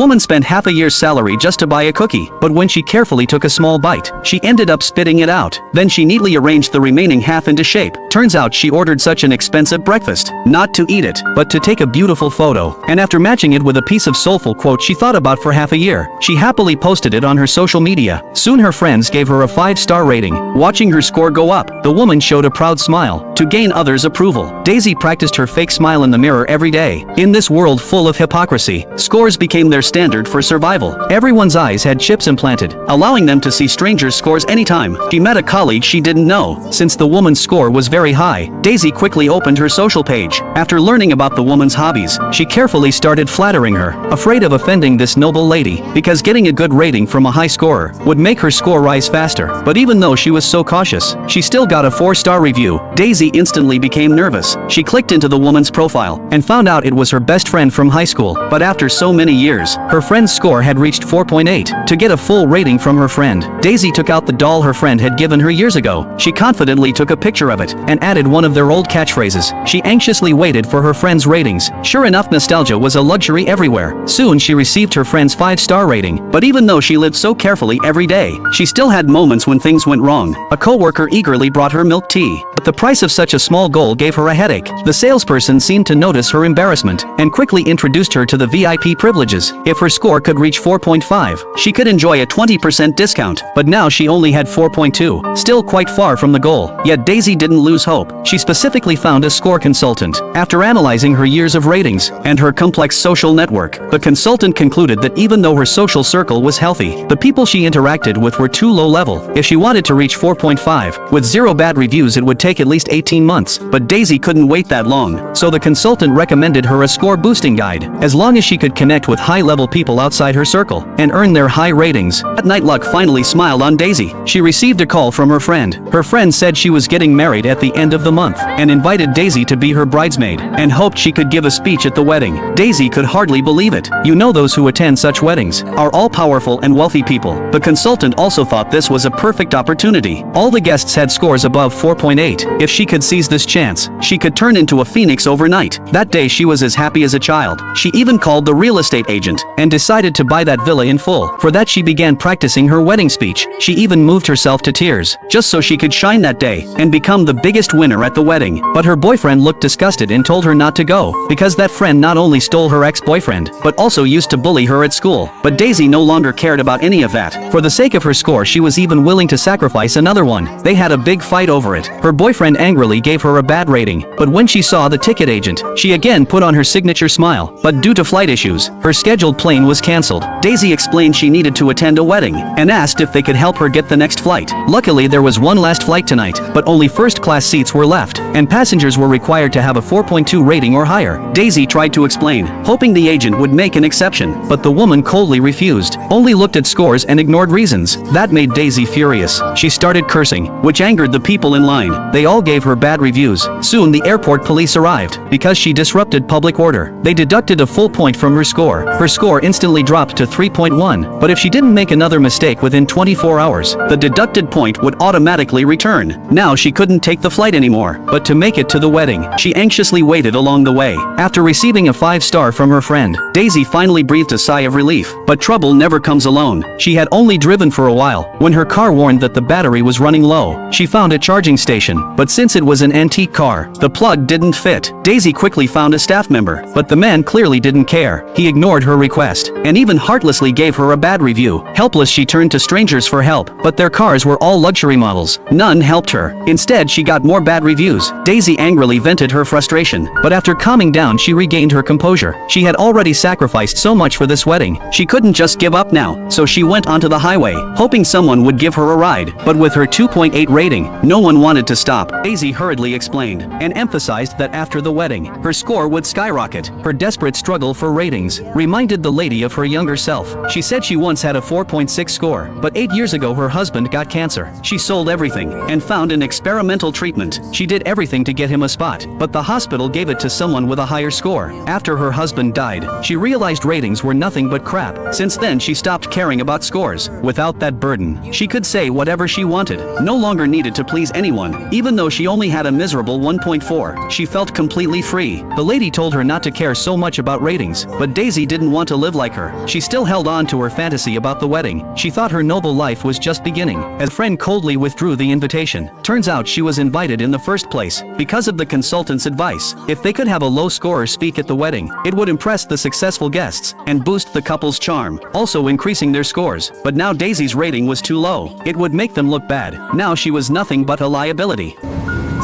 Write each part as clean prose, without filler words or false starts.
woman spent half a year's salary just to buy a cookie, but when she carefully took a small bite, she ended up spitting it out. Then she neatly arranged the remaining half into shape. Turns out she ordered such an expensive breakfast, not to eat it, but to take a beautiful photo. And after matching it with a piece of soulful quote she thought about for half a year, she happily posted it on her social media. Soon her friends gave her a 5-star rating. Watching her score go up, the woman showed a proud smile to gain others' approval. Daisy practiced her fake smile in the mirror every day. In this world full of hypocrisy, scores became their standard for survival. Everyone's eyes had chips implanted, allowing them to see strangers' scores anytime. She met a colleague she didn't know. Since the woman's score was very high, Daisy quickly opened her social page. After learning about the woman's hobbies, she carefully started flattering her, afraid of offending this noble lady, because getting a good rating from a high scorer would make her score rise faster. But even though she was so cautious, she still got a 4-star review. Daisy instantly became nervous. She clicked into the woman's profile and found out it was her best friend from high school. But after so many years, her friend's score had reached 4.8. To get a full rating from her friend, Daisy took out the doll her friend had given her years ago. She confidently took a picture of it and added one of their old catchphrases. She anxiously waited for her friend's ratings. Sure enough, nostalgia was a luxury everywhere. Soon she received her friend's 5-star rating. But even though she lived so carefully every day, she still had moments when things went wrong. A coworker eagerly brought her milk tea, but the price of such a small goal gave her a headache. The salesperson seemed to notice her embarrassment and quickly introduced her to the VIP privileges. If her score could reach 4.5, she could enjoy a 20% discount, but now she only had 4.2, still quite far from the goal. Yet Daisy didn't lose hope. She specifically found a score consultant. After analyzing her years of ratings and her complex social network, the consultant concluded that even though her social circle was healthy, the people she interacted with were too low level. If she wanted to reach 4.5, with 0 bad reviews, it would take at least 18 months. But Daisy couldn't wait that long, so the consultant recommended her a score boosting guide. As long as she could connect with high-level people outside her circle and earn their high ratings. That night luck finally smiled on Daisy. She received a call from her friend. Her friend said she was getting married at the end of the month and invited Daisy to be her bridesmaid and hoped she could give a speech at the wedding. Daisy could hardly believe it. You know, those who attend such weddings are all powerful and wealthy people. The consultant also thought this was a perfect opportunity. All the guests had scores above 4.8. If she could seize this chance, she could turn into a phoenix overnight. That day she was as happy as a child. She even called the real estate agent and decided to buy that villa in full. For that she began practicing her wedding speech. She even moved herself to tears, just so she could shine that day and become the biggest winner at the wedding. But her boyfriend looked disgusted and told her not to go, because that friend not only stole her ex-boyfriend, but also used to bully her at school. But Daisy no longer cared about any of that. For the sake of her score, she was even willing to sacrifice another one. They had a big fight over it. Her boyfriend angrily gave her a bad rating, but when she saw the ticket agent, she again put on her signature smile. But due to flight issues, her scheduled plane was cancelled. Daisy explained she needed to attend a wedding and asked if they could help her get the next flight. Luckily, there was one last flight tonight, but only first-class seats were left, and passengers were required to have a 4.2 rating or higher. Daisy tried to explain, hoping the agent would make an exception, but the woman coldly refused, only looked at scores and ignored reasons. That made Daisy furious. She started cursing, which angered the people in line. They all gave her bad reviews. Soon the airport police arrived, because she disrupted public order. They deducted a full point from her score. Her score instantly dropped to 3.1, but if she didn't make another mistake within 24 hours, the deducted point would automatically return. Now she couldn't take the flight anymore, but to make it to the wedding, she anxiously waited along the way. After receiving a 5-star from her friend, Daisy finally breathed a sigh of relief. But trouble never comes alone. She had only driven for a while when her car warned that the battery was running low. She found a charging station, but since it was an antique car, the plug didn't fit. Daisy quickly found a staff member, but the man clearly didn't care. He ignored her request and even heartlessly gave her a bad review. Helpless, she turned to strangers for help, but their cars were all luxury models. None helped her. Instead, she got more bad reviews. Daisy angrily vented her frustration, but after calming down, she regained her composure. She had already sacrificed so much for this wedding. She couldn't just give up now, so she went onto the highway, hoping someone would give her a ride. But with her 2.8 rating, no one wanted to stop. Daisy hurriedly explained and emphasized that after the wedding, her score would skyrocket. Her desperate struggle for ratings reminded the lady of her younger self. She said she once had a 4.6 score, but 8 years ago her husband got cancer. She sold everything and found an experimental treatment. She did everything to get him a spot, but the hospital gave it to someone with a higher score. After her husband died, she realized ratings were nothing but crap. Since then, she stopped caring about scores. Without that burden, she could say whatever she wanted. No longer needed to please anyone. Even though she only had a miserable 1.4, she felt completely free. The lady told her not to care so much about ratings, but Daisy didn't want to to live like her. She still held on to her fantasy about the wedding. She thought her noble life was just beginning, as a friend coldly withdrew the invitation. Turns out she was invited in the first place, because of the consultant's advice. If they could have a low scorer speak at the wedding, it would impress the successful guests, and boost the couple's charm, also increasing their scores. But now Daisy's rating was too low. It would make them look bad. Now she was nothing but a liability.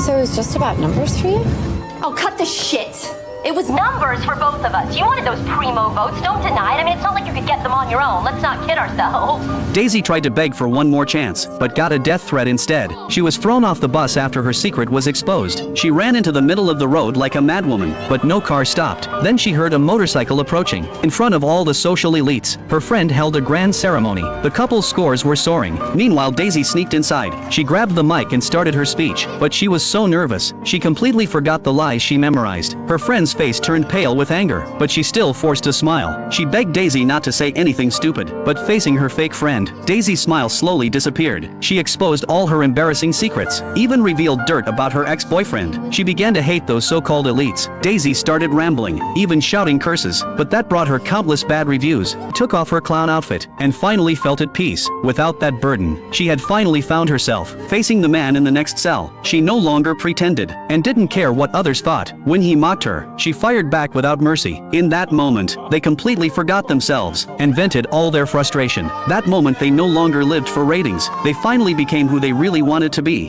So it was just about numbers for you? Oh, cut the shit. It was numbers for both of us. You wanted those primo votes, don't deny it. I mean, it's not like you could get them on your own. Let's not kid ourselves. Daisy tried to beg for one more chance, but got a death threat instead. She was thrown off the bus after her secret was exposed. She ran into the middle of the road like a madwoman, but no car stopped. Then she heard a motorcycle approaching. In front of all the social elites, her friend held a grand ceremony. The couple's scores were soaring. Meanwhile, Daisy sneaked inside. She grabbed the mic and started her speech, but she was so nervous, she completely forgot the lies she memorized. Her friend's face turned pale with anger, but she still forced a smile. She begged Daisy not to say anything stupid, but facing her fake friend, Daisy's smile slowly disappeared. She exposed all her embarrassing secrets, even revealed dirt about her ex-boyfriend. She began to hate those so-called elites. Daisy started rambling, even shouting curses, but that brought her countless bad reviews, took off her clown outfit, and finally felt at peace. Without that burden, she had finally found herself, facing the man in the next cell. She no longer pretended, and didn't care what others thought. When he mocked her, she fired back without mercy. In that moment, they completely forgot themselves, and vented all their frustration. That moment they no longer lived for ratings. They finally became who they really wanted to be.